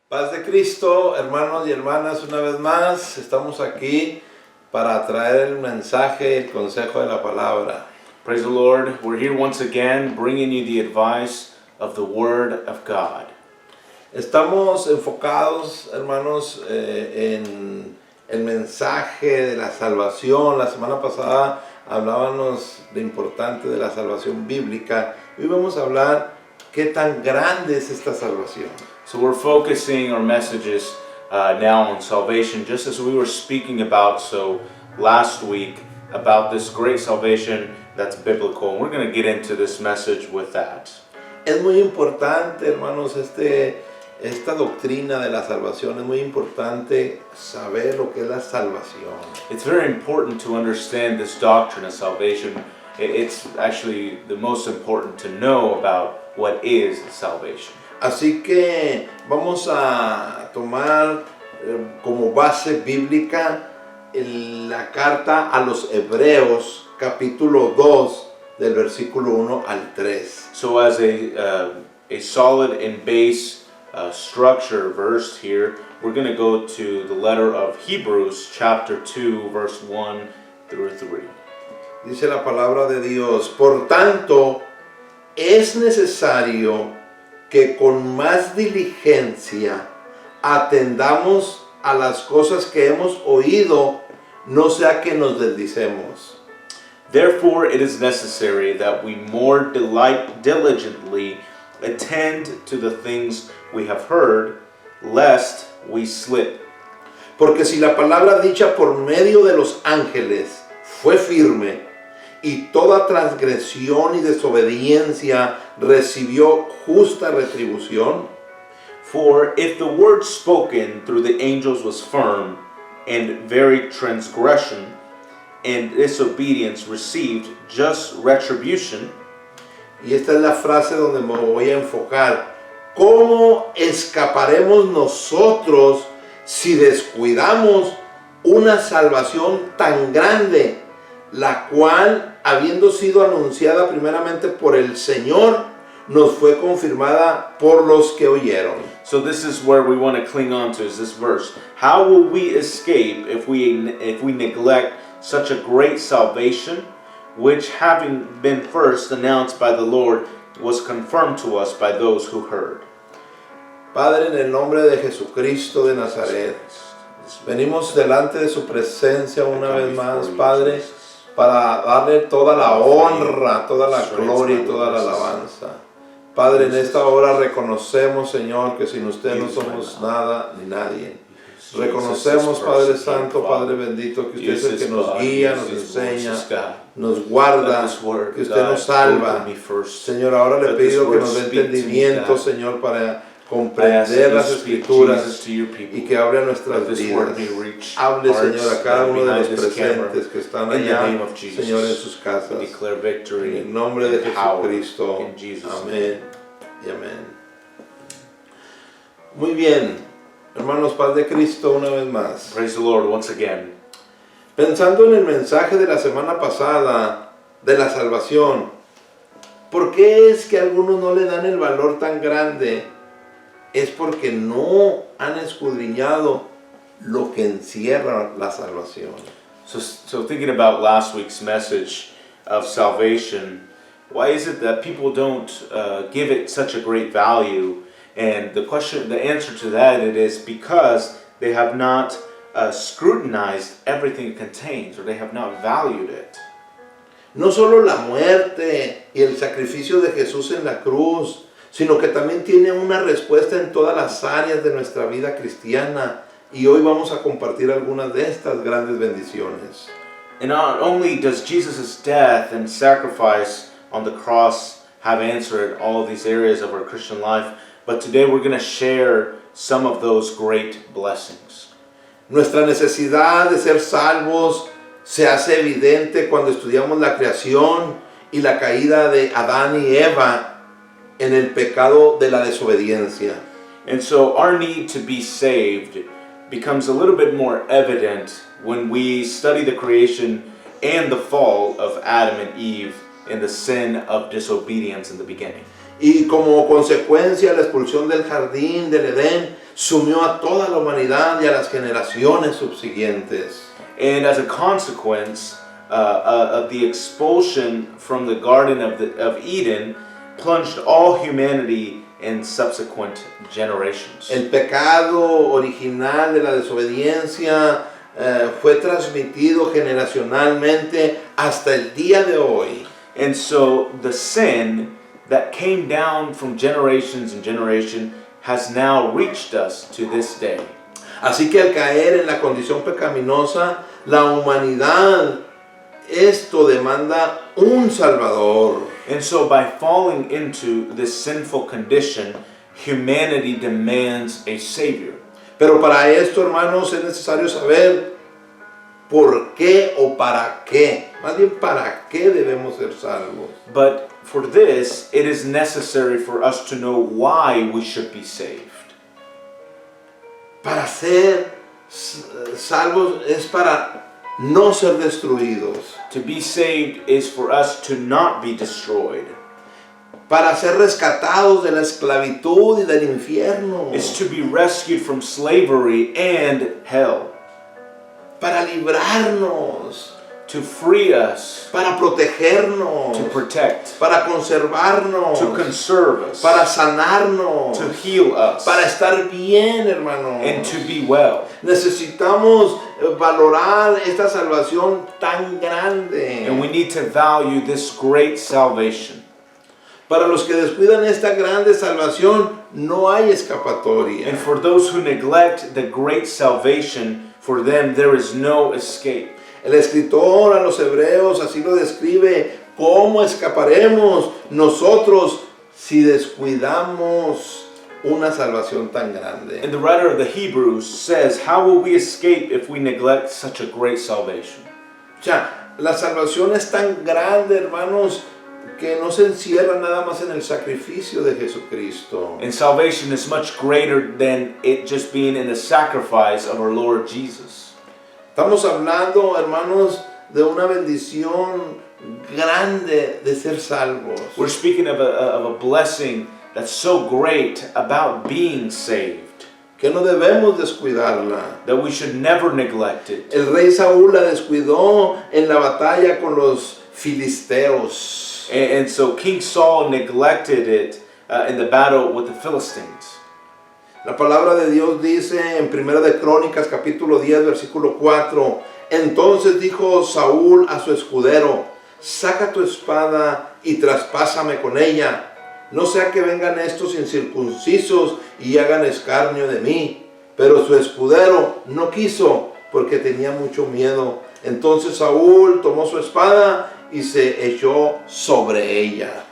Paz de Cristo, hermanos y hermanas, una vez más estamos aquí para traer el mensaje, el consejo de la palabra. Praise the Lord. We're here once again bringing you the advice of the Word of God. Estamos enfocados, hermanos, en el mensaje de la salvación. La semana pasada hablábamos de importante de la salvación bíblica. Hoy vamos a hablar qué tan grande es esta salvación. So we're focusing our messages now on salvation, just as we were speaking about last week about this great salvation that's biblical. And we're going to get into this message with that. Es muy importante, hermanos, esta doctrina de la salvación. Es muy importante saber lo que es la salvación. It's very important to understand this doctrine of salvation. It's actually the most important to know about what is salvation. Así que vamos a tomar como base bíblica la carta a los Hebreos, capítulo 2, del versículo 1 al 3. So as a solid and base structure verse here, we're going to go to the letter of Hebrews chapter 2 verse 1 through 3. Dice la palabra de Dios: por tanto, es necesario que con más diligencia atendamos a las cosas que hemos oído, no sea que nos deslicemos. Therefore it is necessary that we more diligently attend to the things we have heard, lest we slip. Porque si la palabra dicha por medio de los ángeles fue firme, y toda transgresión y desobediencia recibió justa retribución. For if the word spoken through the angels was firm, and very transgression and disobedience received just retribution. Y esta es la frase donde me voy a enfocar. ¿Cómo escaparemos nosotros si descuidamos una salvación tan grande, la cual, habiendo sido anunciada primeramente por el Señor, nos fue confirmada por los que oyeron? So this is where we want to cling on to, is this verse. How will we escape if we neglect such a great salvation, which having been first announced by the Lord, was confirmed to us by those who heard? Padre, en el nombre de Jesucristo de Nazaret, venimos delante de su presencia una vez más, Padre, para darle toda la honra, toda la gloria y toda la alabanza. Padre, en esta hora reconocemos, Señor, que sin usted no somos nada ni nadie. Reconocemos, Padre Santo, Padre bendito, que usted es el que nos guía, nos enseña, nos guarda, que usted nos salva. Señor, ahora le pido que nos dé entendimiento, Señor, para comprender las Escrituras y que abra nuestras vidas. Hable, Señor, a cada uno de los presentes que están allá, Señor, en sus casas. En el nombre de Jesucristo. Amén y amén. Muy bien, hermanos, paz de Cristo una vez más. Praise the Lord once again. Pensando en el mensaje de la semana pasada de la salvación, ¿por qué es que algunos no le dan el valor tan grande? Es porque no han escudriñado lo que encierra la salvación. So thinking about last week's message of salvation, why is it that people don't give it such a great value? And the answer to that, it is because they have not scrutinized everything it contains, or they have not valued it. No solo la muerte y el sacrificio de Jesús en la cruz, sino que también tiene una respuesta en todas las áreas de nuestra vida cristiana. Y hoy vamos a compartir algunas de estas grandes bendiciones. And not only does Jesus' death and sacrifice on the cross have answered all of these areas of our Christian life, but today we're going to share some of those great blessings. Nuestra necesidad de ser salvos se hace evidente cuando estudiamos la creación y la caída de Adán y Eva en el pecado de la desobediencia. And so our need to be saved becomes a little bit more evident when we study the creation and the fall of Adam and Eve and the sin of disobedience in the beginning. Y como consecuencia, la expulsión del jardín del Edén sumió a toda la humanidad y a las generaciones subsiguientes. And as a consequence of the expulsion from the Garden of Eden, plunged all humanity in subsequent generations. El pecado original de la desobediencia fue transmitido generacionalmente hasta el día de hoy. And so the sin that came down from generations and generation has now reached us to this day. Así que al caer en la condición pecaminosa, la humanidad, esto demanda un Salvador. And so by falling into this sinful condition, humanity demands a Savior. Pero para esto, hermanos, es necesario saber por qué o para qué. Más bien, ¿para qué debemos ser salvos? But for this, it is necessary for us to know why we should be saved. Para ser salvos es para no ser destruidos. To be saved is for us to not be destroyed. Para ser rescatados de la esclavitud y del infierno. It's to be rescued from slavery and hell. Para librarnos. To free us. Para protegernos. To protect. Para conservarnos. To conserve us. Para sanarnos. To heal us. Para estar bien, hermanos. And to be well. Necesitamos valorar esta salvación tan grande. And we need to value this great salvation. Para los que descuidan esta grande salvación, no hay escapatoria. And for those who neglect the great salvation, for them there is no escape. El escritor a los hebreos así lo describe: ¿cómo escaparemos nosotros si descuidamos una salvación tan grande? And the writer of the Hebrews says, how will we escape if we neglect such a great salvation? O sea, la salvación es tan grande, hermanos, que no se encierra nada más en el sacrificio de Jesucristo. And salvation is much greater than it just being in the sacrifice of our Lord Jesus. Estamos hablando, hermanos, de una bendición grande de ser salvos. We're speaking of a blessing that's so great about being saved, Que no debemos descuidarla. that we should never neglect it. El rey Saúl la descuidó en la batalla con los filisteos. And so King Saul neglected it in the battle with the Philistines. La palabra de Dios dice en Primera de Crónicas capítulo 10 versículo 4: entonces dijo Saúl a su escudero: saca tu espada y traspásame con ella, no sea que vengan estos incircuncisos y hagan escarnio de mí. Pero su escudero no quiso, porque tenía mucho miedo. Entonces Saúl tomó su espada y se echó sobre ella.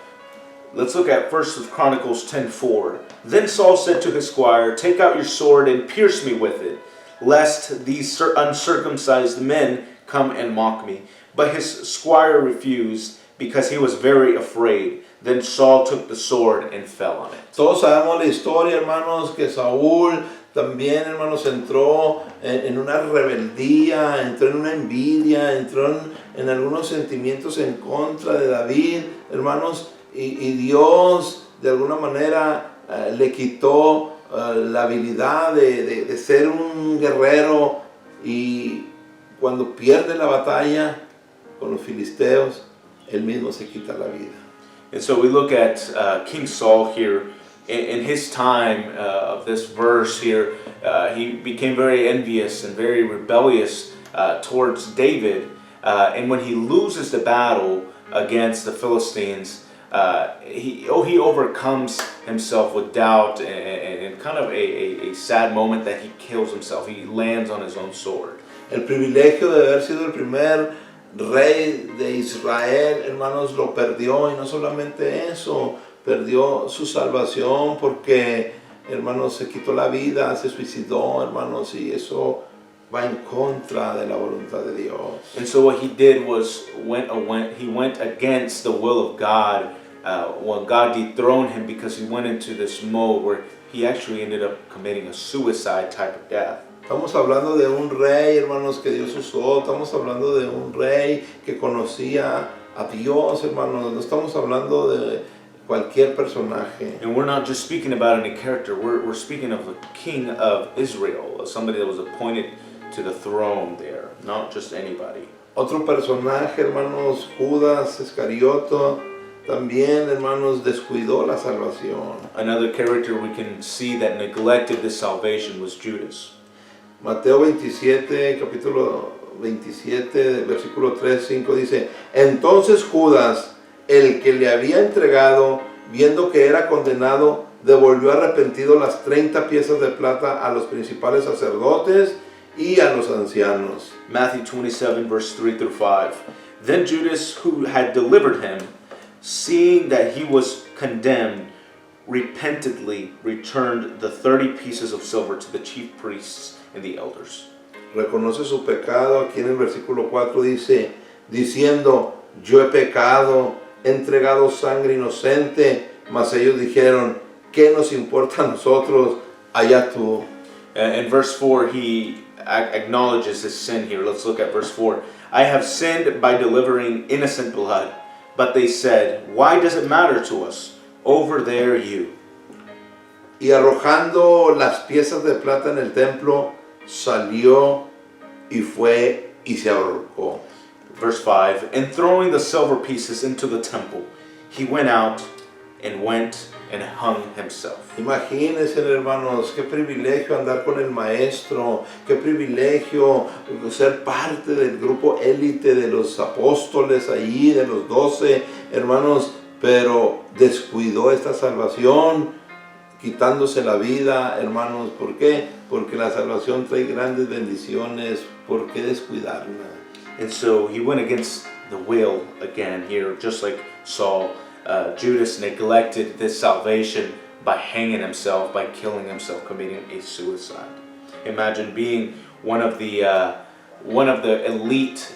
Let's look at 1 Chronicles 10:4. Then Saul said to his squire, take out your sword and pierce me with it, lest these uncircumcised men come and mock me. But his squire refused, because he was very afraid. Then Saul took the sword and fell on it. Todos sabemos la historia, hermanos, que Saúl también, hermanos, entró en una rebeldía, entró en una envidia, entró en algunos sentimientos en contra de David, hermanos, y Dios de alguna manera le quitó la habilidad de ser un guerrero, y cuando pierde la batalla con los filisteos, él mismo se quita la vida. And so we look at King Saul here. In his time of this verse here, he became very envious and very rebellious towards David. And when he loses the battle against the Philistines, he overcomes himself with doubt and kind of a sad moment that he kills himself. He lands on his own sword. El privilegio de haber sido el primer rey de Israel, hermanos, lo perdió, y no solamente eso, perdió su salvación porque, hermanos, se quitó la vida, se suicidó, hermanos, y eso va en contra de la voluntad de Dios. And so what he did was he went against the will of God when God dethroned him, because he went into this mode where he actually ended up committing a suicide type of death. Estamos hablando de un rey, hermanos, que Dios usó. Estamos hablando de un rey que conocía a Dios, hermanos. No estamos hablando de cualquier personaje. And we're not just speaking about any character, we're speaking of the king of Israel, of somebody that was appointed to the throne there, not just anybody. Otro personaje, hermanos, Judas Iscarioto, también, hermanos, descuidó la salvación. Another character we can see that neglected this salvation was Judas. Mateo 27, capítulo 27, versículo 3, 5 dice: Entonces Judas, el que le había entregado, viendo que era condenado, devolvió arrepentido las 30 piezas de plata a los principales sacerdotes y a los ancianos. Matthew 27, verse 3 through 5. Then Judas, who had delivered him, seeing that he was condemned, repentantly returned the 30 pieces of silver to the chief priests and the elders. Reconoce su pecado. Aquí en el versículo 4 dice, diciendo: yo he pecado, he entregado sangre inocente. Mas ellos dijeron: ¿qué nos importa a nosotros? Allá tú. In verse 4, he acknowledges his sin here. Let's look at verse 4. I have sinned by delivering innocent blood. But they said, why does it matter to us? Over there you. Y arrojando las piezas de plata en el templo, salió y fue y se ahorcó. Verse 5, and throwing the silver pieces into the temple, he went out and hung himself. Imagínense, hermanos, qué privilegio andar con el maestro, qué privilegio ser parte del grupo élite de los apóstoles ahí, de los 12, hermanos, pero descuidó esta salvación, quitándose la vida, hermanos. ¿Por qué? Porque la salvación trae grandes bendiciones. ¿Por qué descuidarla? And so he went against the will again here, just like Saul. Judas neglected this salvation by hanging himself, by killing himself, committing a suicide. Imagine being one of the elite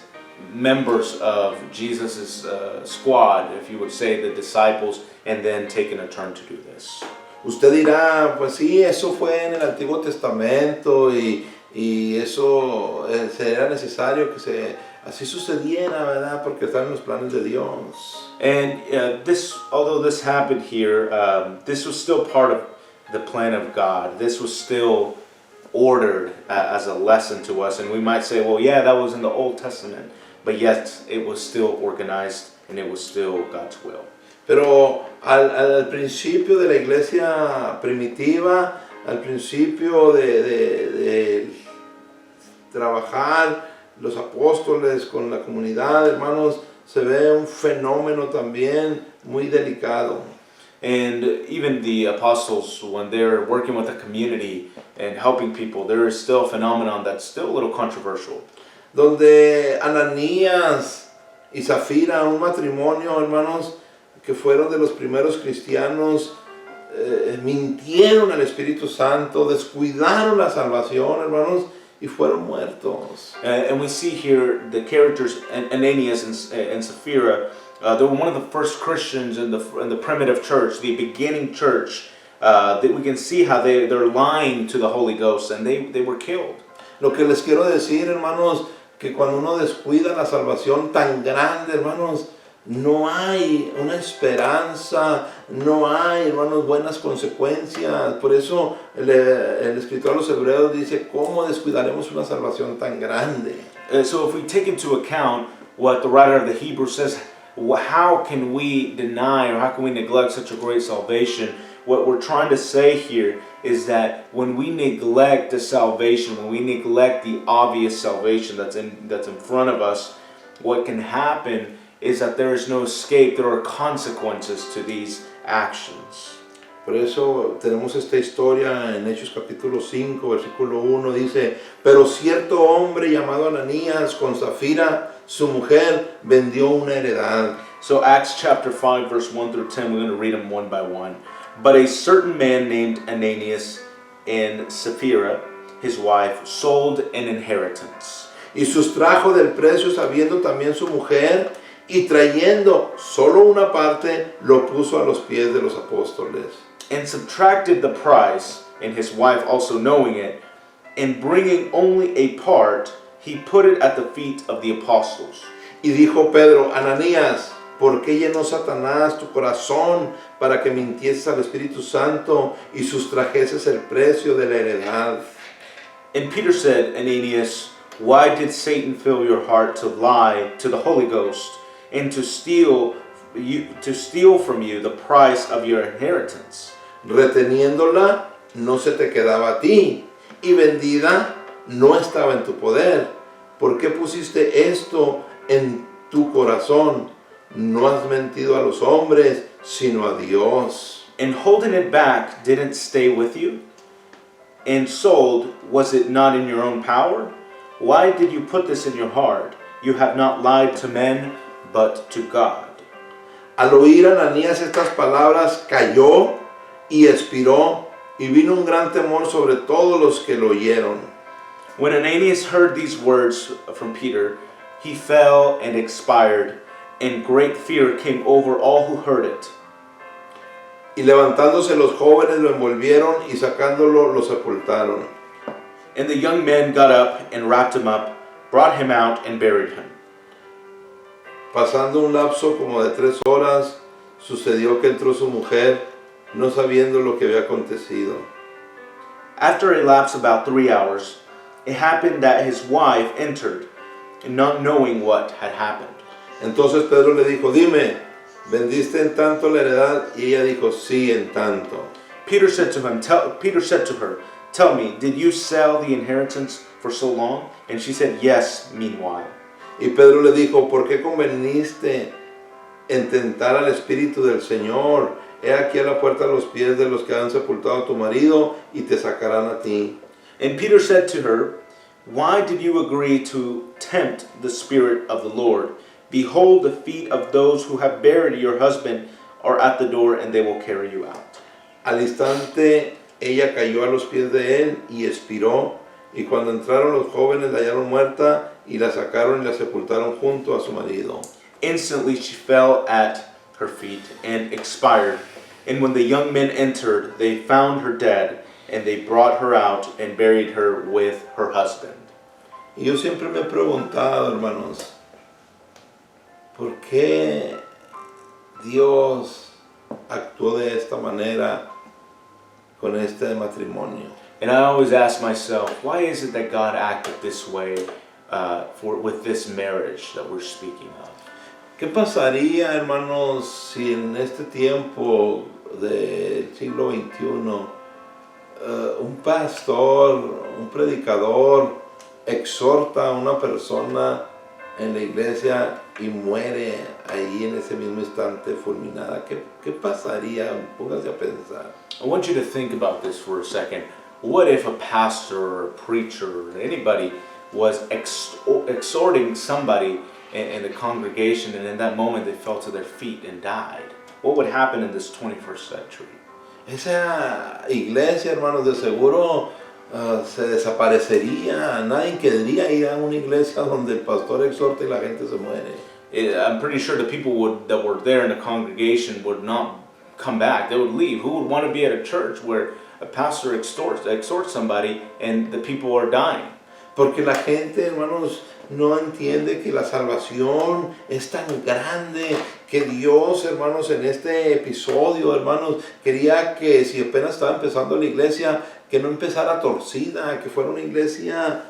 members of Jesus' squad, if you would say, the disciples, and then taking a turn to do this. Usted dirá, pues sí, eso fue en el Antiguo Testamento y eso será necesario que así sucediera, ¿verdad? Porque están en los planes de Dios. And although this happened here, this was still part of the plan of God. This was still ordered as a lesson to us. And we might say, well, yeah, that was in the Old Testament. But yet, it was still organized and it was still God's will. Pero al principio de la iglesia primitiva, al principio de trabajar los apóstoles con la comunidad, hermanos, se ve un fenómeno también muy delicado. And even the apostles, when they're working with the community and helping people, there is still a phenomenon that's still a little controversial. Donde Ananías y Zafira, un matrimonio, hermanos, que fueron de los primeros cristianos, mintieron al Espíritu Santo, descuidaron la salvación, hermanos, y fueron muertos. And we see here the characters Ananias and Sapphira. They were one of the first Christians in the primitive church, the beginning church. That we can see how they're lying to the Holy Ghost, and they were killed. Lo que les quiero decir, hermanos, que cuando uno descuida la salvación tan grande, hermanos, no hay una esperanza, no hay, hermanos, buenas consecuencias. Por eso el escritor a los Hebreos dice: ¿cómo descuidaremos una salvación tan grande? So if we take into account what the writer of the Hebrews says, how can we deny or how can we neglect such a great salvation? What we're trying to say here is that when we neglect the salvation, when we neglect the obvious salvation that's in front of us, what can happen is that there is no escape. There are consequences to these actions. Por eso tenemos esta historia en Hechos capítulo 5, versículo 1, dice: pero cierto hombre llamado Ananías, con Zafira, su mujer, vendió una heredad. So Acts chapter 5, verse 1 through 10, we're going to read them one by one. But a certain man named Ananias and Sapphira, his wife, sold an inheritance. Y sustrajo del precio, sabiendo también su mujer, y trayendo solo una parte, lo puso a los pies de los apóstoles. And subtracted the price, and his wife also knowing it, and bringing only a part, he put it at the feet of the apostles. Y dijo Pedro: Ananías, ¿Por qué llenó Satanás tu corazón para que mintieses al Espíritu Santo y sustrajeses el precio de la heredad? And Peter said, Ananias, why did Satan fill your heart to lie to the Holy Ghost and to steal from you the price of your inheritance? Reteniéndola no se te quedaba a ti, y vendida no estaba en tu poder. ¿Por qué pusiste esto en tu corazón? No has mentido a los hombres, sino a Dios. And holding it back didn't stay with you? And sold, was it not in your own power? Why did you put this in your heart? You have not lied to men, but to God. Al oír Ananías estas palabras, cayó y expiró, y vino un gran temor sobre todos los que lo oyeron. When Ananias heard these words from Peter, he fell and expired, and great fear came over all who heard it. Y levantándose los jóvenes lo envolvieron y sacándolo lo sepultaron. And the young men got up and wrapped him up, brought him out and buried him. Pasando un lapso como de 3 horas, sucedió que entró su mujer, no sabiendo lo que había acontecido. After a lapse about 3 hours, it happened that his wife entered, not knowing what had happened. Entonces Pedro le dijo, dime, ¿vendiste en tanto la heredad? Y ella dijo, sí, en tanto. Peter said to her, tell me, did you sell the inheritance for so long? And she said, yes, meanwhile. Y Pedro le dijo, ¿por qué conveniste en tentar al Espíritu del Señor? He aquí a la puerta los pies de los que han sepultado a tu marido y te sacarán a ti. And Peter said to her, why did you agree to tempt the Spirit of the Lord? Behold, the feet of those who have buried your husband are at the door, and they will carry you out. Al instante ella cayó a los pies de él y expiró, y cuando entraron los jóvenes la hallaron muerta y la sacaron y la sepultaron junto a su marido. Instantly she fell at her feet and expired. And when the young men entered, they found her dead, and they brought her out and buried her with her husband. Y yo siempre me he preguntado, hermanos, ¿por qué Dios actuó de esta manera con este matrimonio? And I always ask myself, why is it that God acted this way with this marriage that we're speaking of? ¿Qué pasaría, hermanos, si en este tiempo del siglo XXI un pastor, un predicador exhorta a una persona en la iglesia y muere ahí en ese mismo instante fulminada? ¿Qué pasaría? Póngase a pensar. I want you to think about this for a second. What if a pastor or a preacher or anybody was exhorting somebody in the congregation, and in that moment they fell to their feet and died? What would happen in this 21st century? Esa iglesia, hermanos, de seguro se desaparecería. Nadie querría ir a una iglesia donde el pastor exhorta y la gente se muere. I'm pretty sure the people that were there in the congregation would not come back. They would leave. Who would want to be at a church where a pastor exhorts somebody and the people are dying? Porque la gente, hermanos, no entiende que la salvación es tan grande, que Dios, hermanos, en este episodio, hermanos, quería que si apenas estaba empezando la iglesia, que no empezara torcida, que fuera una iglesia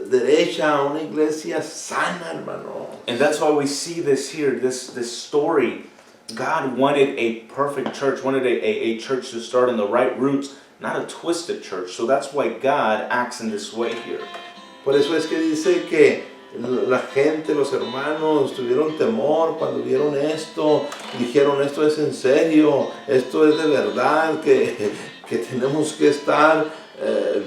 derecha, una iglesia sana, hermano. And that's why we see this here, this story. God wanted a perfect church, wanted a church to start on the right roots, not a twisted church. So that's why God acts in this way here. Por eso es que dice que la gente, los hermanos, tuvieron temor cuando vieron esto. Dijeron, esto es en serio, esto es de verdad, que tenemos que estar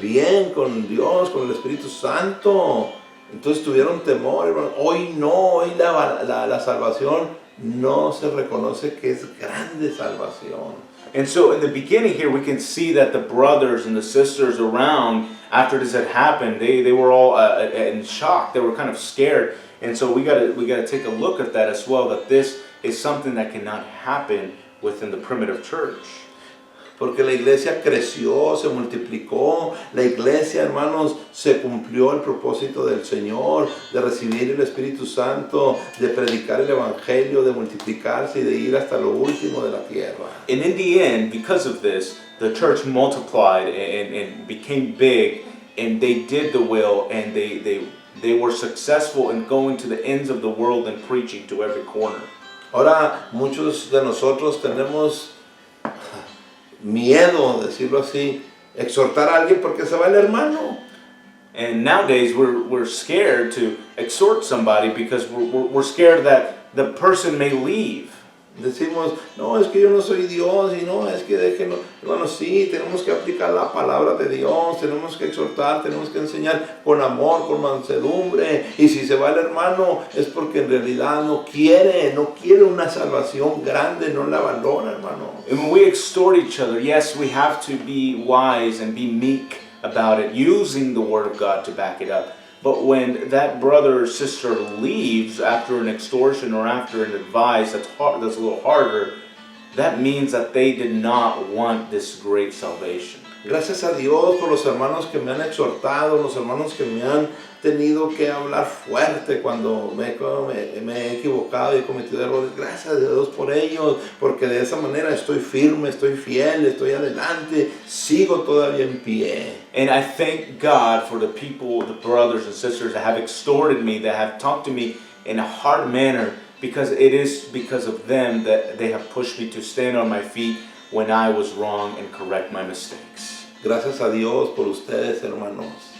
bien con Dios, con el Espíritu Santo. Entonces tuvieron temor, hermano. Hoy no, hoy la salvación no se reconoce que es grande salvación. And so in the beginning here, we can see that the brothers and the sisters around, after this had happened, they were all in shock. They were kind of scared. And so we gotta take a look at that as well, that this is something that cannot happen within the primitive church. porque la iglesia creció, se multiplicó. La iglesia, hermanos, se cumplió el propósito del Señor, de recibir el Espíritu Santo, de predicar el Evangelio, de multiplicarse y de ir hasta lo último de la tierra. And in the end, because of this, the church multiplied and became big, and they did the will, and they were successful in going to the ends of the world and preaching to every corner. Ahora, muchos de nosotros tenemos miedo, decirlo así, exhortar a alguien porque se va el hermano. And nowadays, we're scared to exhort somebody because we're scared that the person may leave. Decimos, no, es que yo no soy Dios, y no, es que déjenlo. Bueno, sí, tenemos que aplicar la palabra de Dios, tenemos que exhortar, tenemos que enseñar con amor, con mansedumbre. Y si se va el hermano, es porque en realidad no quiere una salvación grande, no la valora, hermano. And when we exhort each other, yes, we have to be wise and be meek about it, using the Word of God to back it up. But when that brother or sister leaves after an extortion or after an advice that's a little harder, that means that they did not want this great salvation. Gracias a Dios por los hermanos que me han exhortado, los hermanos que me han tenido que hablar fuerte cuando me he equivocado y he cometido errores. Gracias a Dios por ellos, porque de esa manera estoy firme, estoy fiel, estoy adelante, sigo todavía en pie. And I thank God for the people, the brothers and sisters that have exhorted me, that have talked to me in a hard manner, because it is because of them that they have pushed me to stand on my feet when I was wrong and correct my mistakes. Gracias a Dios por ustedes, hermanos.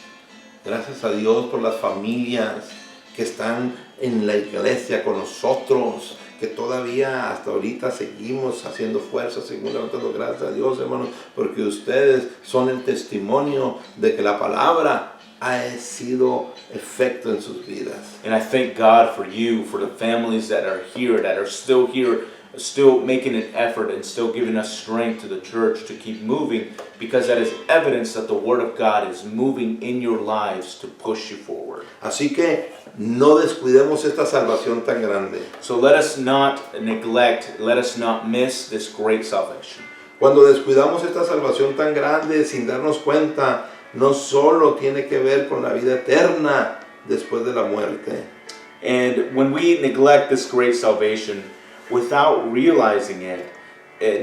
Gracias a Dios por las familias que están en la iglesia con nosotros, que todavía hasta ahorita seguimos haciendo fuerza, seguimos levantando. Gracias a Dios, hermanos, porque ustedes son el testimonio de que la palabra ha sido efecto en sus vidas. And I thank God for you, for the families that are still here, still making an effort and still giving us strength to the church to keep moving, because that is evidence that the Word of God is moving in your lives to push you forward. Así que no descuidemos esta salvación tan grande. So let us not neglect, let us not miss this great salvation. Cuando descuidamos esta salvación tan grande sin darnos cuenta, no solo tiene que ver con la vida eterna después de la muerte. And when we neglect this great salvation without realizing it,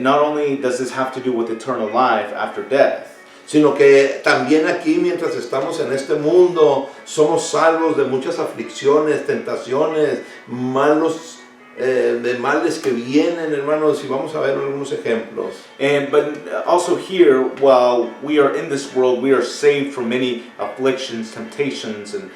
not only does this have to do with eternal life after death, sino que también aquí, mientras estamos en este mundo, somos salvos de muchas aflicciones, tentaciones, de males que vienen, hermanos, y vamos a ver algunos ejemplos. But also here, while we are in this world, we are saved from many afflictions, temptations, and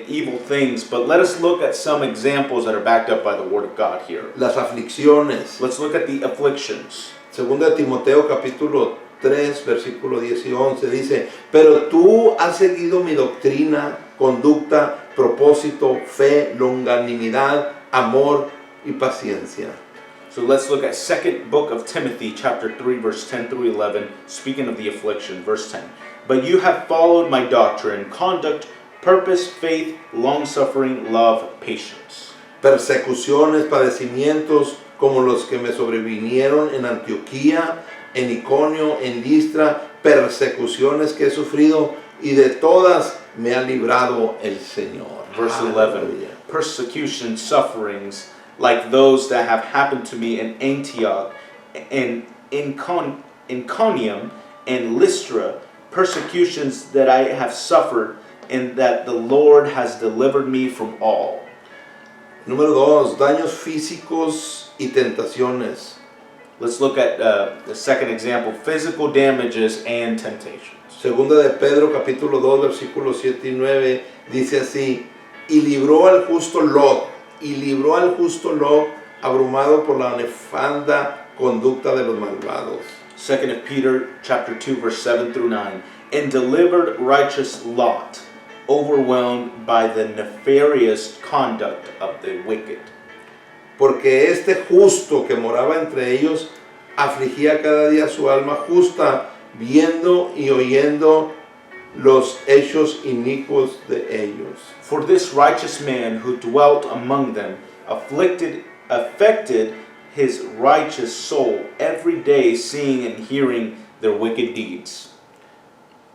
evil things. But let us look at some examples that are backed up by the Word of God here. Las aflicciones. Let's look at the afflictions. Segunda de Timoteo capítulo 3, versículo 10 y 11 dice: pero tú has seguido mi doctrina, conducta, propósito, fe, longanimidad, amor y paciencia. So let's look at second book of Timothy, chapter 3, verse 10 through 11, speaking of the affliction, verse 10. But you have followed my doctrine, conduct, purpose, faith, long-suffering, love, patience. Persecuciones, padecimientos, como los que me sobrevinieron en Antioquía, en Iconio, en Listra, persecuciones que he sufrido, y de todas me ha librado el Señor. Verse 11, persecution, sufferings, like those that have happened to me in Antioch, and in Iconium, and Lystra, persecutions that I have suffered, and that the Lord has delivered me from all. Número 2, daños físicos y tentaciones. Let's look at the second example, physical damages and temptations. Segunda de Pedro capítulo 2 versículos 7 y 9 dice así: y libró al justo Lot, abrumado por la nefanda conducta de los malvados. 2 Peter chapter 2 verse 7 through 9, and delivered righteous Lot, overwhelmed by the nefarious conduct of the wicked. Porque este justo que moraba entre ellos afligía cada día su alma justa, viendo y oyendo los hechos inicuos de ellos. For this righteous man who dwelt among them affected his righteous soul every day, seeing and hearing their wicked deeds.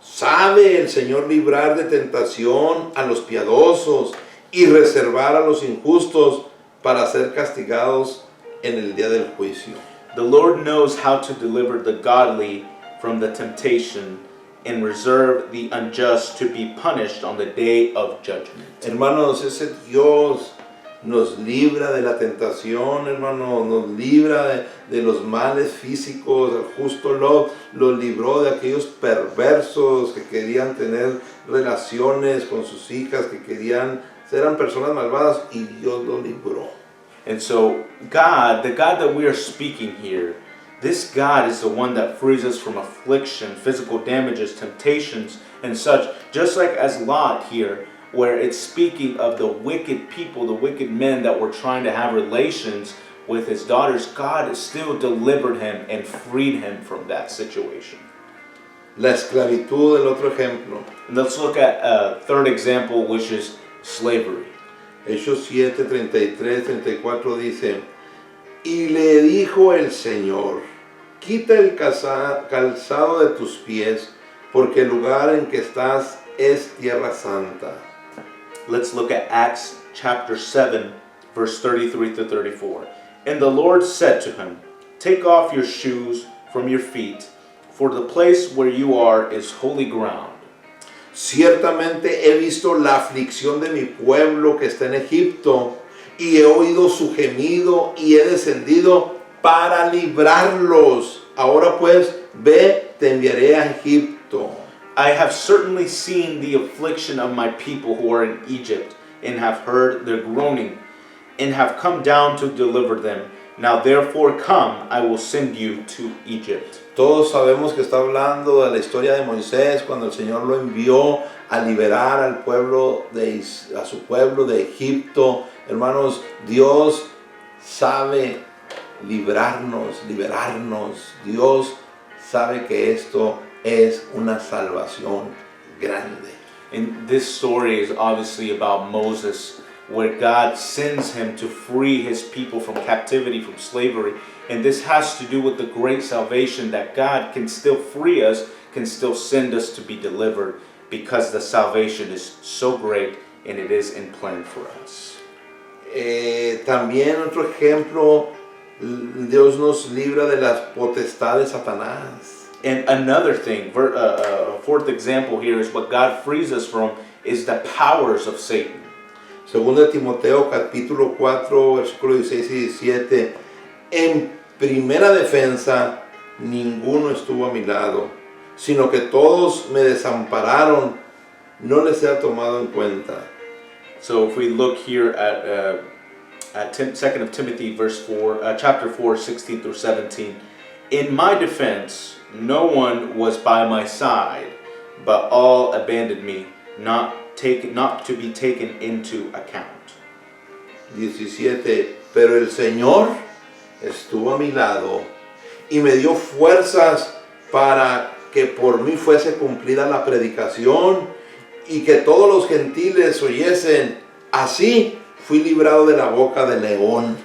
Sabe el Señor librar de tentación a los piadosos y reservar a los injustos para ser castigados en el día del juicio. The Lord knows how to deliver the godly from the temptation and reserve the unjust to be punished on the day of judgment. Hermanos, ese Dios nos libra de la tentación, hermano, nos libra de los males físicos. El justo lo libró de aquellos perversos que querían tener relaciones con sus hijas, que eran personas malvadas, y Dios lo libró. And so God, the God that we are speaking here, this God is the one that frees us from affliction, physical damages, temptations, and such. Just like as Lot here, where it's speaking of the wicked people, the wicked men that were trying to have relations with his daughters, God still delivered him and freed him from that situation. La esclavitud, el otro ejemplo. And let's look at a third example, which is slavery. Hechos 7, 33, 34 dice: Y le dijo el Señor: Quita el calzado de tus pies, porque el lugar en que estás es tierra santa. Let's look at Acts chapter 7, verse 33 to 34. And the Lord said to him, Take off your shoes from your feet, for the place where you are is holy ground. Ciertamente he visto la aflicción de mi pueblo que está en Egipto, y he oído su gemido, y he descendido para librarlos. Ahora pues, ve, te enviaré a Egipto. I have certainly seen the affliction of my people who are in Egypt, and have heard their groaning, and have come down to deliver them. Now therefore come, I will send you to Egypt. Todos sabemos que está hablando de la historia de Moisés, cuando el Señor lo envió a liberar al pueblo a su pueblo de Egipto. Hermanos, Dios sabe liberarnos. Dios sabe que esto es una salvación grande. And this story is obviously about Moses, where God sends him to free his people from captivity, from slavery. And this has to do with the great salvation that God can still free us, can still send us to be delivered, because the salvation is so great and it is in plan for us. También otro ejemplo, Dios nos libra de las potestades de Satanás. And another thing, a fourth example here is what God frees us from is the powers of Satan. Segunda Timoteo capítulo 4, versículos 16 y 17. En primera defensa, ninguno estuvo a mi lado, sino que todos me desampararon, no les he tomado en cuenta. So if we look here at 2 Timothy chapter 4, 16 through 17. In my defense, no one was by my side, but all abandoned me, not to be taken into account. 17. Pero el Señor estuvo a mi lado y me dio fuerzas para que por mí fuese cumplida la predicación y que todos los gentiles oyesen. Así fui librado de la boca del león.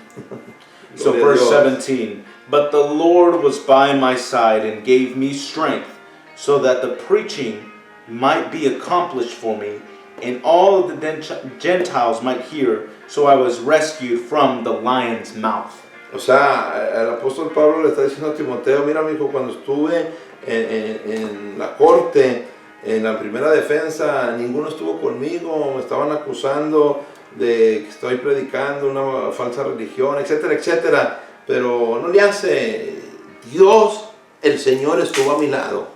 So verse 17, but the Lord was by my side and gave me strength, so that the preaching might be accomplished for me, and all of the Gentiles might hear. So I was rescued from the lion's mouth. O sea, el apóstol Pablo le está diciendo a Timoteo: mira, mijo, cuando estuve en la corte, en la primera defensa, ninguno estuvo conmigo, me estaban acusando de que estoy predicando una falsa religión, etcétera, etcétera. Pero no le hace. Dios, el Señor, estuvo a mi lado.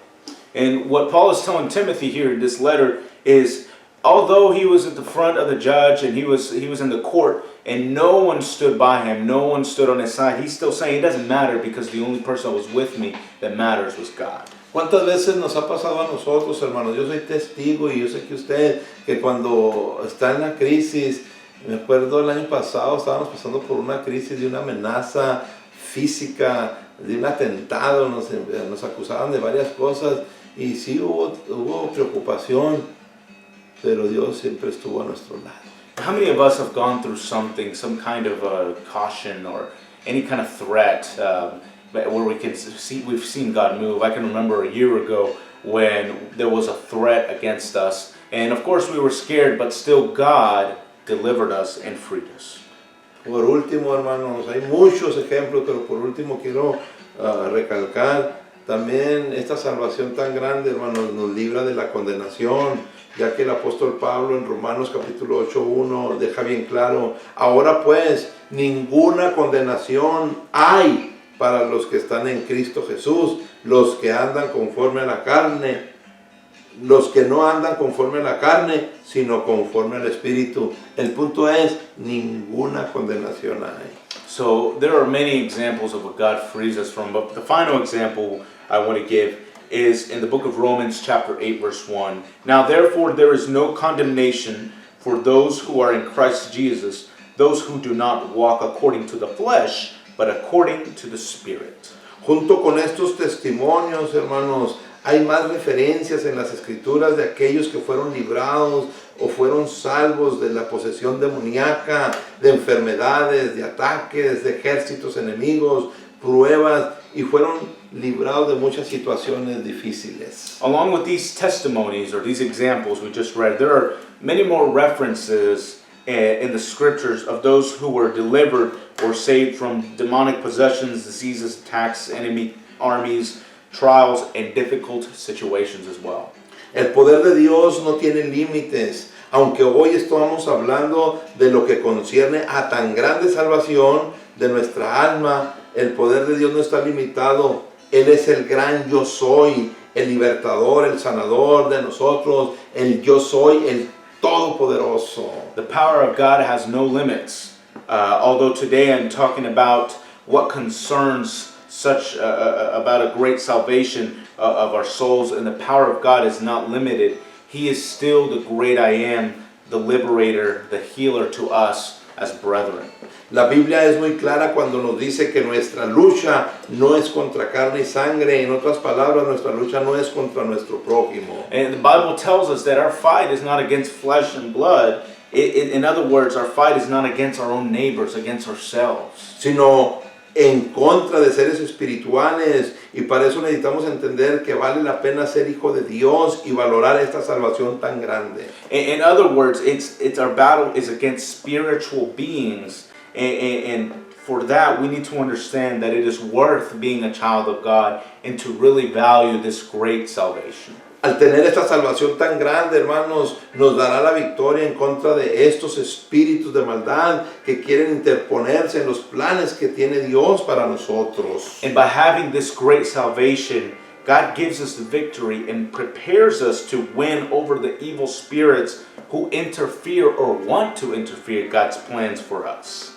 And what Paul is telling Timothy here in this letter is, although he was at the front of the judge and he was in the court and no one stood by him, no one stood on his side, he's still saying it doesn't matter because the only person that was with me that matters was God. ¿Cuántas veces nos ha pasado a nosotros, hermanos? Yo soy testigo y yo sé que usted, que cuando está en la crisis, me acuerdo el año pasado estábamos pasando por una crisis de una amenaza física, de un atentado, nos acusaban de varias cosas y sí hubo preocupación, pero Dios siempre estuvo a nuestro lado. How many of us have gone through something, some kind of caution or any kind of threat where we've seen God move. I can remember a year ago when there was a threat against us, and of course we were scared, but still God delivered us and freed us. Por último, hermanos, hay muchos ejemplos, pero por último quiero recalcar también esta salvación tan grande, hermanos, nos libra de la condenación, ya que el apóstol Pablo en Romanos capítulo 8:1 deja bien claro: ahora pues ninguna condenación hay para los que están en Cristo Jesús, los que andan conforme a la carne, los que no andan conforme a la carne, sino conforme al Espíritu. El punto es, ninguna condenación hay. So there are many examples of what God frees us from, but the final example I want to give is in the book of Romans chapter 8 verse 1. Now therefore there is no condemnation for those who are in Christ Jesus, those who do not walk according to the flesh, but according to the Spirit. Junto con estos testimonios, hermanos, hay más referencias en las escrituras de aquellos que fueron librados o fueron salvos de la posesión demoníaca, de enfermedades, de ataques, de ejércitos enemigos, pruebas, y fueron librados de muchas situaciones difíciles. Along with these testimonies or these examples we just read, there are many more references in the scriptures of those who were delivered or saved from demonic possessions, diseases, attacks, enemy armies, trials, and difficult situations as well. El poder de Dios no tiene límites. Aunque hoy estamos hablando de lo que concierne a tan grande salvación de nuestra alma, el poder de Dios no está limitado. Él es el gran yo soy, el libertador, el sanador de nosotros, el yo soy, el todopoderoso. The power of God has no limits. Although today I'm talking about what concerns such about a great salvation of our souls, and the power of God is not limited. He is still the great I am, the liberator, the healer to us as brethren. La Biblia es muy clara cuando nos dice que nuestra lucha no es contra carne y sangre. En otras palabras, nuestra lucha no es contra nuestro prójimo. And the Bible tells us that our fight is not against flesh and blood. In other words, our fight is not against our own neighbors, against ourselves. Sino en contra de seres espirituales, y para eso necesitamos entender que vale la pena ser hijo de Dios y valorar esta salvación tan grande. In other words, it's our battle is against spiritual beings, and for that we need to understand that it is worth being a child of God and to really value this great salvation. Al tener esta salvación tan grande, hermanos, nos dará la victoria en contra de estos espíritus de maldad que quieren interponerse en los planes que tiene Dios para nosotros. And by having this great salvation, God gives us the victory and prepares us to win over the evil spirits who interfere or want to interfere God's plans for us.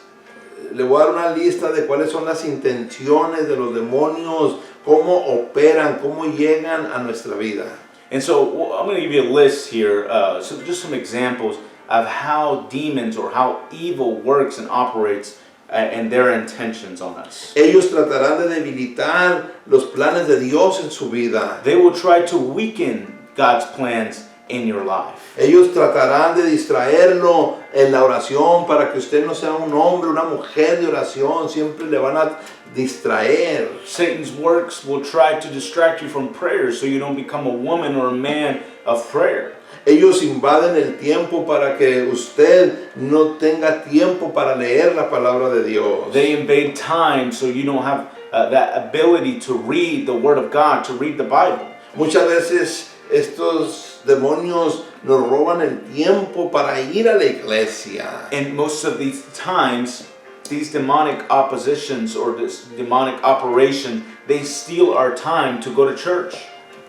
Le voy a dar una lista de cuáles son las intenciones de los demonios, cómo operan, cómo llegan a nuestra vida. And so I'm going to give you a list here, so just some examples of how demons or how evil works and operates and their intentions on us. Ellos tratarán de debilitar los planes de Dios en su vida. They will try to weaken God's plans in your life. Ellos tratarán de distraerlo en la oración para que usted no sea un hombre, una mujer de oración. Siempre le van a distraer. Satan's works will try to distract you from prayer so you don't become a woman or a man of prayer. Ellos invaden el tiempo para que usted no tenga tiempo para leer la palabra de Dios. They invade time so you don't have that ability to read the Word of God, to read the Bible. Muchas veces estos demonios nos roban el tiempo para ir a la iglesia. And most of these times, these demonic oppositions or this demonic operation, they steal our time to go to church.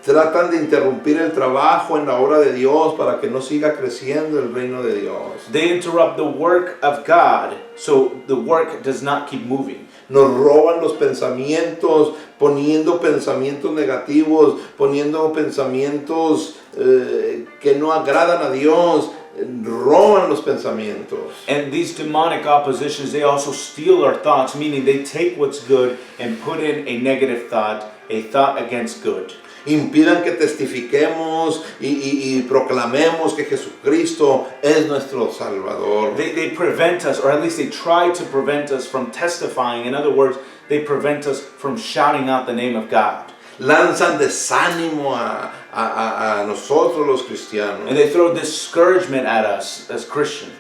Tratan de interrumpir el trabajo en la obra de Dios para que no siga creciendo el reino de Dios. They interrupt the work of God so the work does not keep moving. Nos roban los pensamientos, poniendo pensamientos negativos, poniendo pensamientos que no agradan a Dios. Roban los pensamientos. And these demonic oppositions, they also steal our thoughts, meaning they take what's good and put in a negative thought, a thought against good. impidan que testifiquemos y proclamemos que Jesucristo es nuestro Salvador. They prevent us, or at least they try to prevent us from testifying. In other words, they prevent us from shouting out the name of God. Lanzan desánimo a nosotros los cristianos. And they throw discouragement at us as Christians.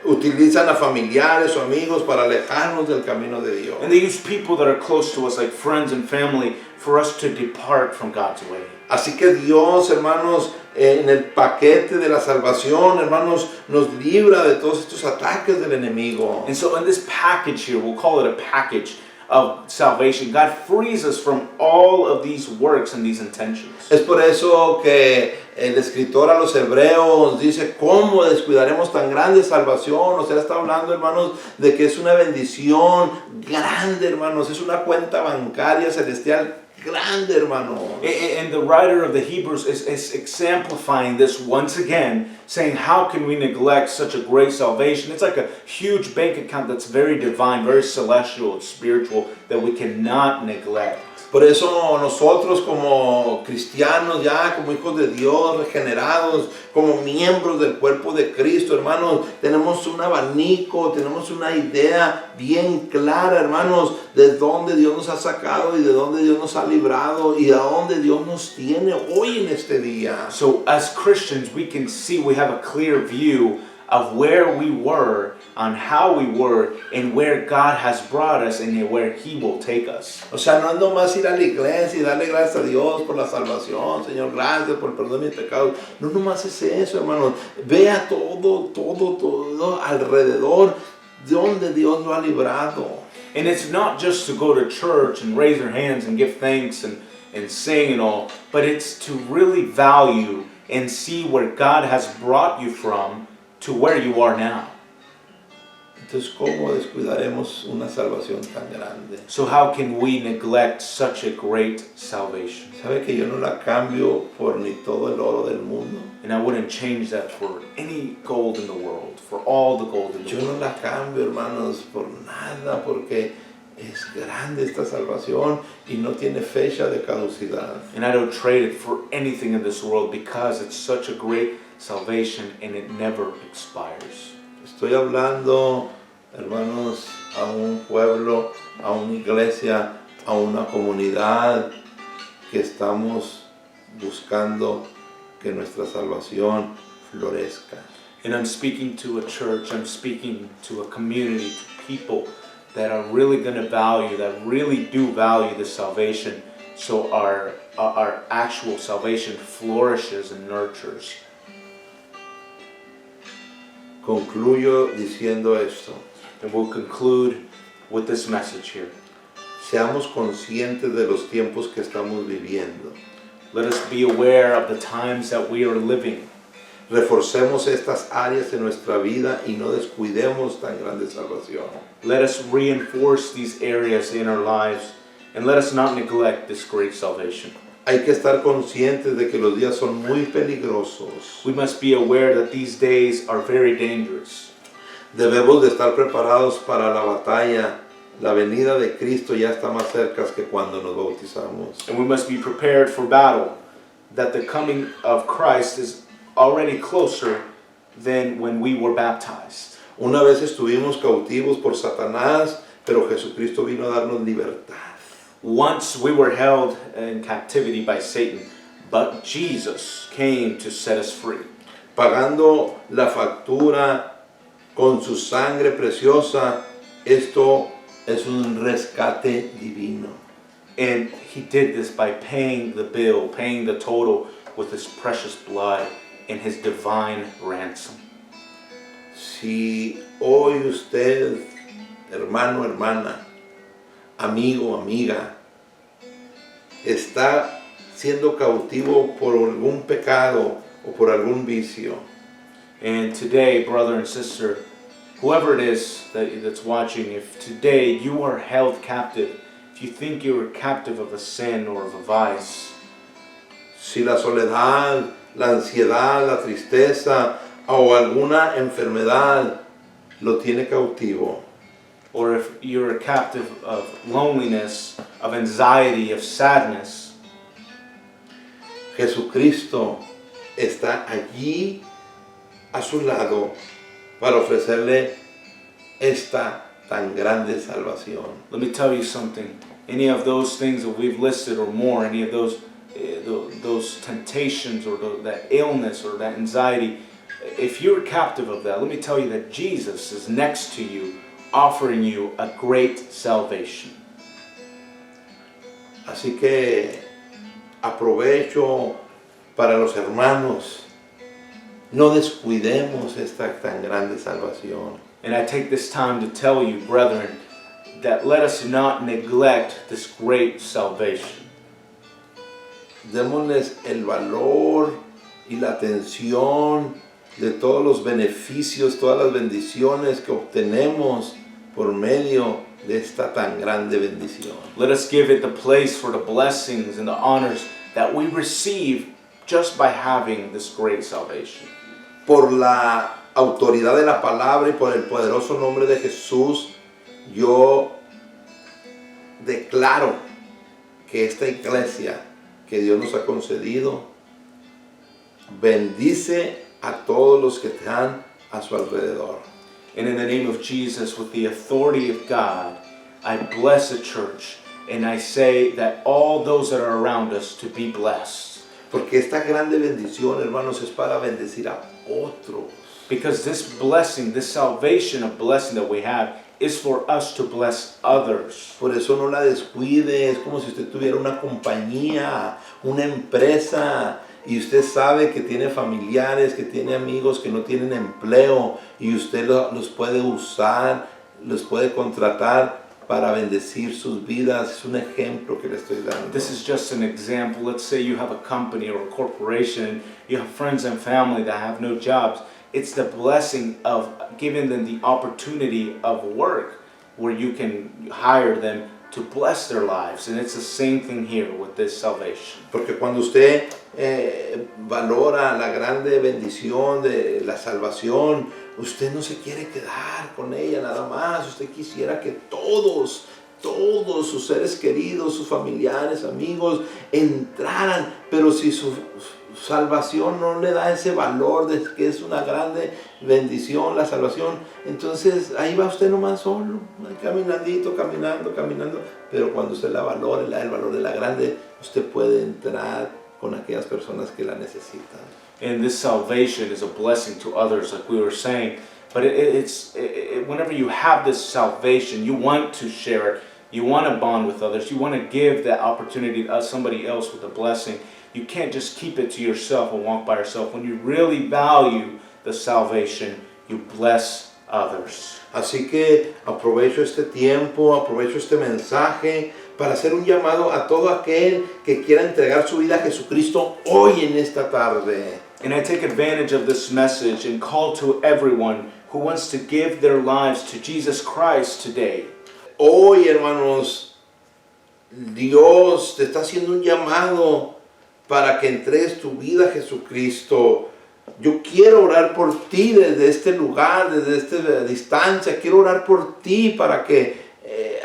Utilizan a familiares o amigos para alejarnos del camino de Dios. And they use people that are close to us, like friends and family, for us to depart from God's way. Así que Dios, hermanos, en el paquete de la salvación, hermanos, nos libra de todos estos ataques del enemigo. And so in this package here, we'll call it a package of salvation, God frees us from all of these works and these intentions. Es por eso que el escritor a los hebreos dice, ¿cómo descuidaremos tan grande salvación? O sea, está hablando, hermanos, de que es una bendición grande, hermanos, es una cuenta bancaria celestial grande, hermano. And the writer of the Hebrews is exemplifying this once again, saying, how can we neglect such a great salvation? It's like a huge bank account that's very divine, very celestial, it's spiritual, that we cannot neglect. Por eso nosotros como cristianos ya, como hijos de Dios, regenerados, como miembros del cuerpo de Cristo, hermanos, tenemos un abanico, tenemos una idea bien clara, hermanos, de dónde Dios nos ha sacado y de dónde Dios nos ha librado y a dónde Dios nos tiene hoy en este día. So as Christians, we can see, we have a clear view of where we were, on how we were, and where God has brought us and where He will take us. O sea, no es nomás ir a la iglesia y darle gracias a Dios por la salvación, Señor, gracias por el perdón de mis pecados. No nomás es eso, hermanos. Vea todo alrededor de donde Dios lo ha librado. And it's not just to go to church and raise your hands and give thanks and sing and all, but it's to really value and see where God has brought you from to where you are now. Entonces, ¿cómo descuidaremos una salvación tan grande? So how can we neglect such a great salvation? ¿Sabe que yo no la cambio por ni todo el oro del mundo? And I wouldn't change that for any gold in the world, for all the gold in the Yo world. no la cambio, hermanos, por nada, porque es grande esta salvación y no tiene fecha de caducidad. And I don't trade it for anything in this world because it's such a great salvation and it never expires. Estoy hablando, hermanos, a un pueblo, a una iglesia, a una comunidad que estamos buscando que nuestra salvación florezca. And I'm speaking to a church, I'm speaking to a community, to people that are really going to value, that really do value the salvation, so our actual salvation flourishes and nurtures. Concluyo diciendo esto. And we'll conclude with this message here. Seamos conscientes de los tiempos que estamos viviendo. Let us be aware of the times that we are living. Reforcemos estas áreas en nuestra vida y no descuidemos tan grande salvación. Let us reinforce these areas in our lives and let us not neglect this great salvation. Hay que estar conscientes de que los días son muy peligrosos. We must be aware that these days are very dangerous. Debemos de estar preparados para la batalla. La venida de Cristo ya está más cerca que cuando nos bautizamos. And we must be prepared for battle, that the coming of Christ is already closer than when we were baptized. Una vez estuvimos cautivos por Satanás, pero Jesucristo vino a darnos libertad. Once we were held in captivity by Satan, but Jesus came to set us free. Pagando la factura con su sangre preciosa, esto es un rescate divino. And He did this by paying the bill, paying the total with His precious blood and His divine ransom. Si hoy usted, hermano, hermana, amigo, amiga, está siendo cautivo por algún pecado o por algún vicio, And today, brother and sister, whoever it is that's watching, if today you are held captive, if you think you are captive of a sin or of a vice, si la soledad, la ansiedad, la tristeza o alguna enfermedad lo tiene cautivo, or if you're a captive of loneliness, of anxiety, of sadness, Jesucristo está allí a su lado para ofrecerle esta tan grande salvación. Let me tell you something. Any of those things that we've listed or more, any of those temptations or that illness or that anxiety, if you're captive of that, let me tell you that Jesus is next to you, offering you a great salvation. Así que aprovecho para los hermanos, no descuidemos esta tan grande salvación. And I take this time to tell you, brethren, that let us not neglect this great salvation. Démosles el valor y la atención de todos los beneficios, todas las bendiciones que obtenemos por medio de esta tan grande bendición. Let us give it the place for the blessings and the honors that we receive just by having this great salvation. Por la autoridad de la palabra y por el poderoso nombre de Jesús, yo declaro que esta iglesia que Dios nos ha concedido bendice a todos los que están a su alrededor. And in the name of Jesus, with the authority of God, I bless the church and I say that all those that are around us to be blessed. Porque esta grande bendición, hermanos, es para bendecir a otros. Because this blessing, this salvation of blessing that we have is for us to bless others. Por eso no la descuide, es como si usted tuviera una compañía, una empresa, y usted sabe que tiene familiares, que tiene amigos que no tienen empleo, y usted los puede usar, los puede contratar para bendecir sus vidas. Es un ejemplo que le estoy dando. This is just an example. Let's say you have a company or a corporation, you have friends and family that have no jobs. It's the blessing of giving them the opportunity of work where you can hire them to bless their lives. And it's the same thing here with this salvation. Porque cuando usted valora la grande bendición de la salvación, usted no se quiere quedar con ella nada más. Usted quisiera que todos sus seres queridos, sus familiares, amigos entraran, pero si su salvación no le da ese valor de que es una grande bendición la salvación, entonces ahí va usted nomás solo, caminandito, caminando, pero cuando usted la valore, le da el valor de la grande, usted puede entrar con aquellas personas que la necesitan. And this salvation is a blessing to others, like we were saying. But whenever you have this salvation, you want to share it. You want to bond with others. You want to give that opportunity to somebody else with a blessing. You can't just keep it to yourself and walk by yourself. When you really value the salvation, you bless others. Así que aprovecho este tiempo, aprovecho este mensaje para hacer un llamado a todo aquel que quiera entregar su vida a Jesucristo hoy en esta tarde. And I take advantage of this message and call to everyone who wants to give their lives to Jesus Christ today. Hoy, hermanos, Dios te está haciendo un llamado para que entregues tu vida a Jesucristo. Yo quiero orar por ti desde este lugar, desde esta distancia. Quiero orar por ti para que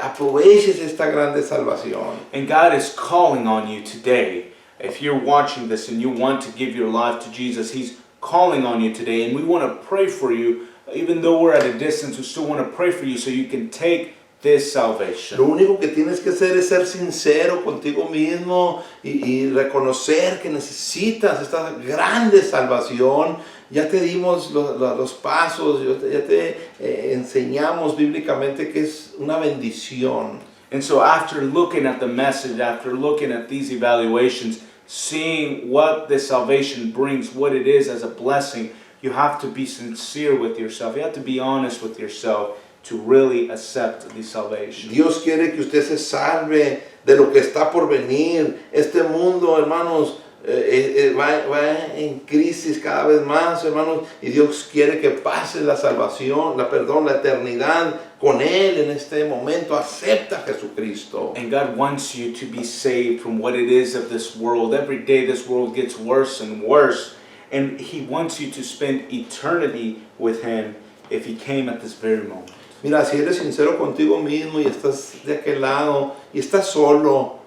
aproveches esta grande salvación. And God is calling on you today. If you're watching this and you want to give your life to Jesus, He's calling on you today. And we want to pray for you. Even though we're at a distance, we still want to pray for you so you can take this salvation. Lo único que tienes que hacer es ser sincero contigo mismo y reconocer que necesitas esta grande salvación. Ya te dimos los pasos, ya te enseñamos bíblicamente que es una bendición. And so after looking at the message, after looking at these evaluations, seeing what the salvation brings, what it is as a blessing, you have to be sincere with yourself. You have to be honest with yourself to really accept the salvation. Dios quiere que usted se salve de lo que está por venir. Este mundo, hermanos, va en crisis cada vez más, hermanos, y Dios quiere que pase la salvación, la eternidad con Él en este momento. Acepta a Jesucristo. And God wants you to be saved from what it is of this world. Every day this world gets worse and worse, and He wants you to spend eternity with Him if He came at this very moment. Mira, si eres sincero contigo mismo y estás de aquel lado y estás solo,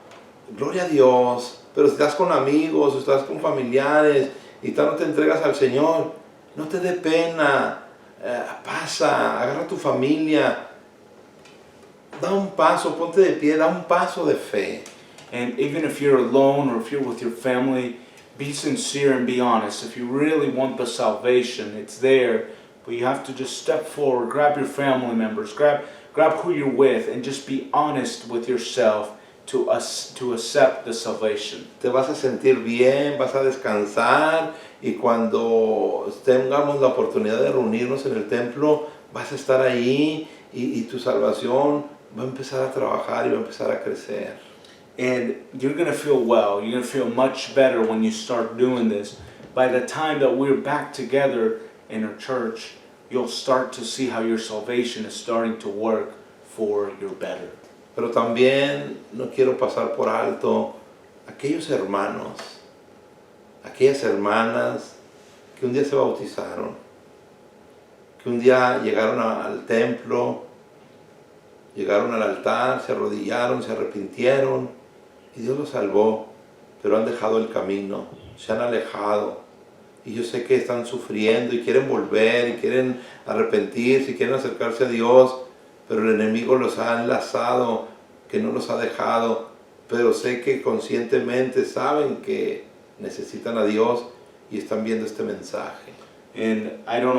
gloria a Dios. pero si estás con amigos, o estás con familiares y tal, no te entregas al Señor, no te dé pena, pasa, agarra a tu familia, da un paso, ponte de pie, da un paso de fe. And even if you're alone or if you're with your family, be sincere and be honest. If you really want the salvation, it's there. But you have to just step forward, grab your family members, grab who you're with, and just be honest with yourself to accept the salvation. Te vas a sentir bien, vas a descansar, y cuando tengamos la oportunidad de reunirnos en el templo, vas a estar ahí y tu salvación va a empezar a trabajar y va a empezar a crecer. And you're going to feel well. You're going to feel much better when you start doing this. By the time that we're back together in our church, you'll start to see how your salvation is starting to work for your better. Pero también no quiero pasar por alto aquellos hermanos, aquellas hermanas que un día se bautizaron, que un día llegaron al templo, llegaron al altar, se arrodillaron, se arrepintieron y Dios los salvó, pero han dejado el camino, se han alejado. Y yo sé que están sufriendo y quieren volver y quieren arrepentirse y quieren acercarse a Dios, pero el enemigo los ha enlazado, que no los ha dejado. Pero sé que conscientemente saben que necesitan a Dios y están viendo este mensaje. And I don't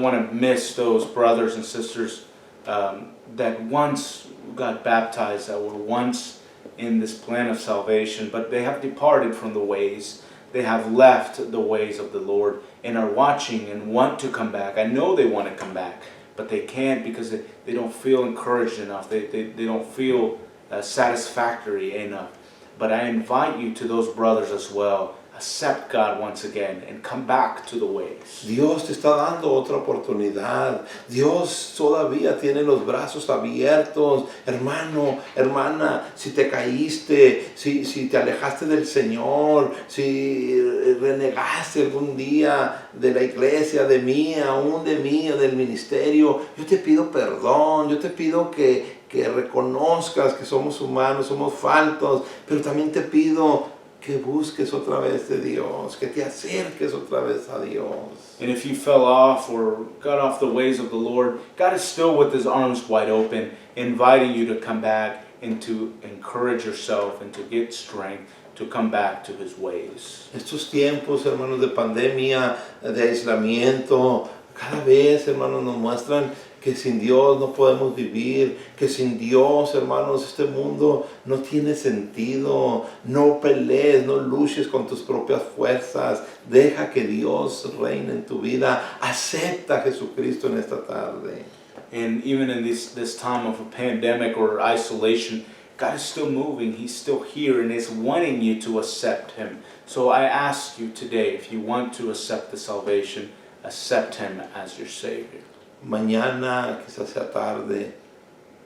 want to miss those brothers and sisters that once got baptized, that were once in this plan of salvation, but they have departed from the ways. They have left the ways of the Lord and are watching and want to come back. I know they want to come back, but they can't because they don't feel encouraged enough. They don't feel satisfactory enough. But I invite you to those brothers as well. Accept God once again and come back to the ways. Dios te está dando otra oportunidad. Dios todavía tiene los brazos abiertos. Hermano, hermana, si te caíste, si te alejaste del Señor, si renegaste algún día de la iglesia, de mí, aún de mí, del ministerio, yo te pido perdón, yo te pido que reconozcas que somos humanos, somos faltos, pero también te pido que busques otra vez de Dios, que te acerques otra vez a Dios. And if you fell off or got off the ways of the Lord, God is still with His arms wide open, inviting you to come back and to encourage yourself and to get strength to come back to His ways. Estos tiempos, hermanos, de pandemia, de aislamiento, cada vez, hermanos, nos muestran que sin Dios no podemos vivir, que sin Dios, hermanos, este mundo no tiene sentido. No pelees, no luches con tus propias fuerzas. Deja que Dios reine en tu vida. Acepta a Jesucristo en esta tarde. And even in this time of a pandemic or isolation, God is still moving. He's still here and is wanting you to accept Him. So I ask you today, if you want to accept the salvation, accept Him as your Savior. Mañana quizás sea tarde,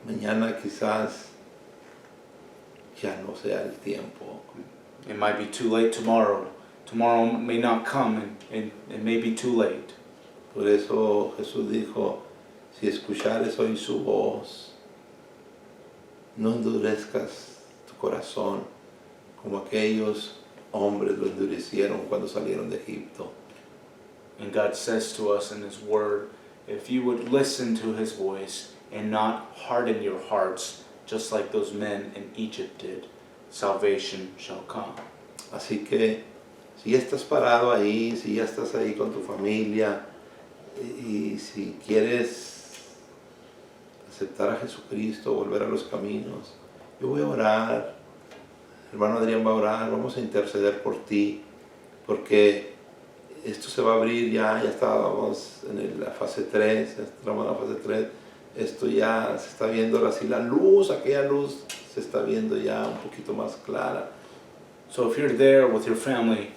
mañana quizás ya no sea el tiempo. It might be too late tomorrow. Tomorrow may not come and it may be too late. Por eso Jesús dijo, si escuchares hoy su voz, no endurezcas tu corazón como aquellos hombres lo endurecieron cuando salieron de Egipto. And God says to us in His Word, if you would listen to His voice and not harden your hearts, just like those men in Egypt did, salvation shall come. Así que, si ya estás parado ahí, si ya estás ahí con tu familia, y si quieres aceptar a Jesucristo, volver a los caminos, yo voy a orar, el hermano Adrián va a orar, vamos a interceder por ti, porque esto se va a abrir ya estábamos en la fase 3, entramos en la fase 3, esto ya se está viendo así, la luz, aquella luz se está viendo ya un poquito más clara. So if you're there with your family,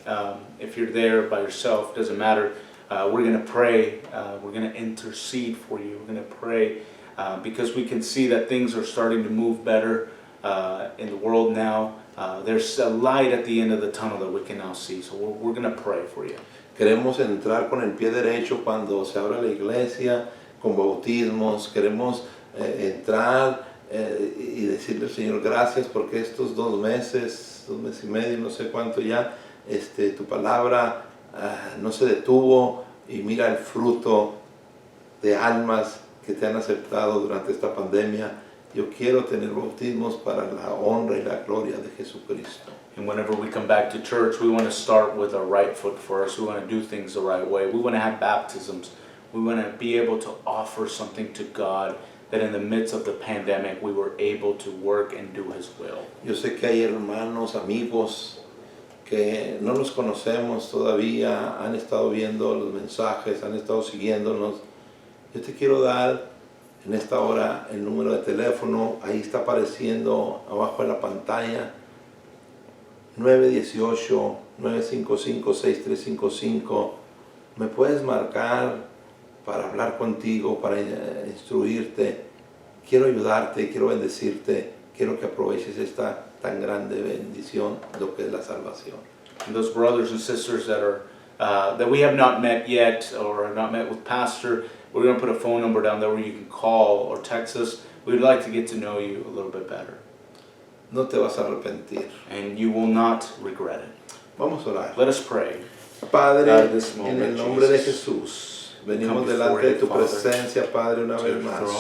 if you're there by yourself, doesn't matter, we're going to pray, we're going to intercede for you, we're going to pray, because we can see that things are starting to move better in the world now. There's a light at the end of the tunnel that we can now see, so we're going to pray for you. Queremos entrar con el pie derecho cuando se abra la iglesia, con bautismos. Queremos entrar y decirle, Señor, gracias porque estos 2 meses y medio, no sé cuánto ya, tu palabra no se detuvo, y mira el fruto de almas que te han aceptado durante esta pandemia. Yo quiero tener bautismos para la honra y la gloria de Jesucristo. And whenever we come back to church, we want to start with our right foot first. We want to do things the right way. We want to have baptisms. We want to be able to offer something to God, that in the midst of the pandemic, we were able to work and do His will. Yo sé que hay hermanos, amigos, que no los conocemos todavía, han estado viendo los mensajes, han estado siguiéndonos. Yo te quiero dar en esta hora el número de teléfono, ahí está apareciendo abajo de la pantalla, 918-955-6355. Me puedes marcar para hablar contigo, para instruirte. Quiero ayudarte, quiero bendecirte, quiero que aproveches esta tan grande bendición, lo que es la salvación. And those brothers and sisters that are that we have not met yet, or have not met with Pastor, we're going to put a phone number down there where you can call or text us. We'd like to get to know you a little bit better. No te vas a arrepentir. And you will not regret it. Vamos a orar. Let us pray. Padre, God, this moment, en el nombre de Jesus, Jesús, venimos come delante de tu before you, Father, presencia, Padre, una to vez your más. throne, to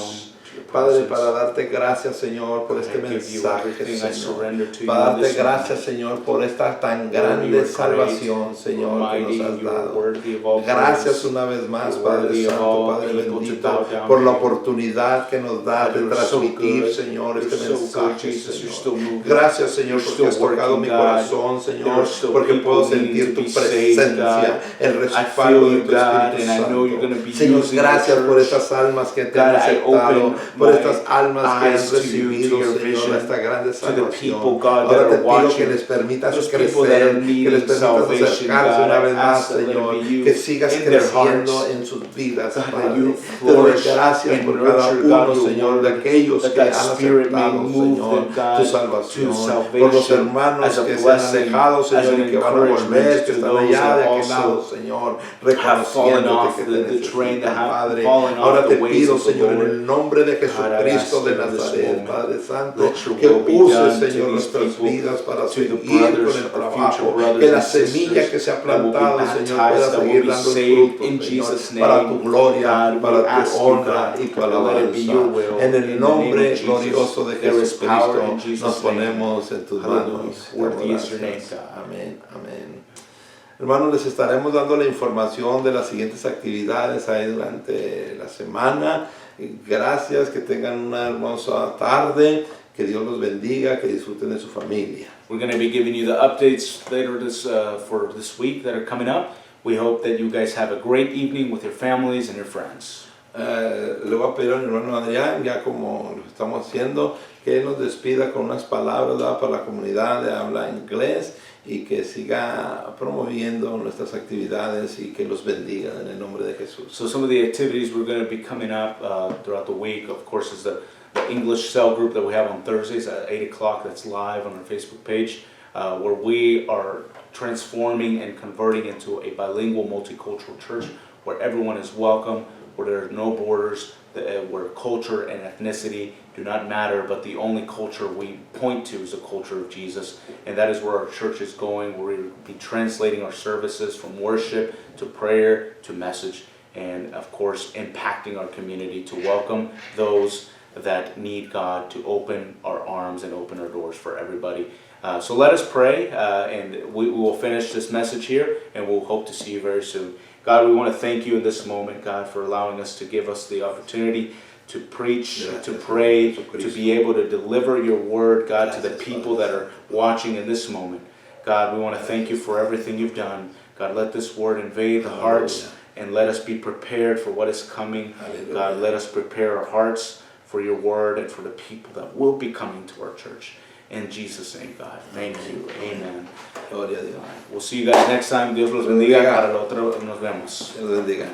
your Padre, presence. para darte gracias, Señor, por este I give you mensaje, everything. I Señor. surrender to you Para darte this gracias, moment. Señor, por esta tan Lord, you are grande great, salvación, Señor, que mighty, nos has you are dado. worthy of all Gracias praise. una vez más, You're Padre worthy of Santo, all Padre people to bendito, bow down por to la you. oportunidad que nos da de God, you're so transmitir, good. Señor, You're este so good, mensaje, Jesus. You're Señor. still moving. Gracias, Señor, You're porque has still tocado mi working, God. corazón, There Señor, are still porque puedo people needing sentir to tu be saved, presencia, God. el I respaldo feel de you, tu God, Espíritu and I know you're going to Santo. be Señor, using the gracias por church. estas almas que te han God, I aceptado, open por my estas almas que han eyes to you, to recibido, your Señor, vision, esta grande to the people, salvación. God, that Ahora te are pido que watching. les permitas Those people that are crecer, que les needing permitas salvation, acercarse God, una I vez más, ask that let it Señor, be you que sigas in their creciendo hearts. en sus vidas, God, that Padre. you Te doy flourish gracias and por cada nurture, God, uno, your Señor, de word, aquellos that que han that Spirit may aceptado, move Señor, them, God, tu to salvación, salvation por los hermanos as a que se han blessing, alejado, as Señor, an y que van a volver, encouragement que to están those allá de that aquel lado, also Señor, have fallen reconociéndote off que te the train, that necesitan, have Padre. fallen Ahora off te the ways pido, of the Señor, en Lord. el nombre de God, I Jesucristo ask de you in this Nazaret, moment, Padre Santo, let your que will be uses, done to Señor, these nuestras people, vidas para to the seguir brothers, con el our trabajo, future brothers que la and semilla sisters que se ha that will be plantado, Señor, pueda baptized, that will seguir be dando saved fruto, in Señor, Jesus' para name. tu gloria, God, we para tu ask you, honra God, y tu that let it be your alabanza. will. En el In the name nombre of Jesus, glorioso de there is power Jesucristo in Jesus' nos name. ponemos en tus Hallelujah. manos. Worthy is your name, Gracias. God. Amén, amén. Hermanos, les estaremos dando la información de las siguientes actividades ahí durante la semana. Gracias, que tengan una hermosa tarde, que Dios los bendiga, que disfruten de su familia. We're going to be giving you the updates later for this week that are coming up. We hope that you guys have a great evening with your families and your friends. Le voy a pedir al hermano Adrián, ya como lo estamos haciendo, que él nos despida con unas palabras, ¿verdad?, para la comunidad de habla inglés, y que siga promoviendo nuestras actividades y que los bendiga en el nombre de Jesús. So some of the activities we're going to be coming up throughout the week, of course, is the English cell group that we have on Thursdays at 8 o'clock. That's live on our Facebook page, where we are transforming and converting into a bilingual multicultural church where everyone is welcome, where there are no borders, where culture and ethnicity do not matter, but the only culture we point to is the culture of Jesus. And that is where our church is going. We'll be translating our services from worship to prayer to message, and of course impacting our community to welcome those that need God, to open our arms and open our doors for everybody. So let us pray, and we will finish this message here, and we'll hope to see you very soon. God, we want to thank you in this moment, God, for allowing us to give us the opportunity to preach, to pray, to be able to deliver your word, God, to the people that are watching in this moment. God, we want to thank you for everything you've done. God, let this word invade the hearts, and let us be prepared for what is coming. God, let us prepare our hearts for your word and for the people that will be coming to our church. In Jesus' name, God. Thank you. Amen. Gloria a Dios. We'll see you guys next time. Dios los bendiga. Para lo otro nos vemos. Dios bendiga.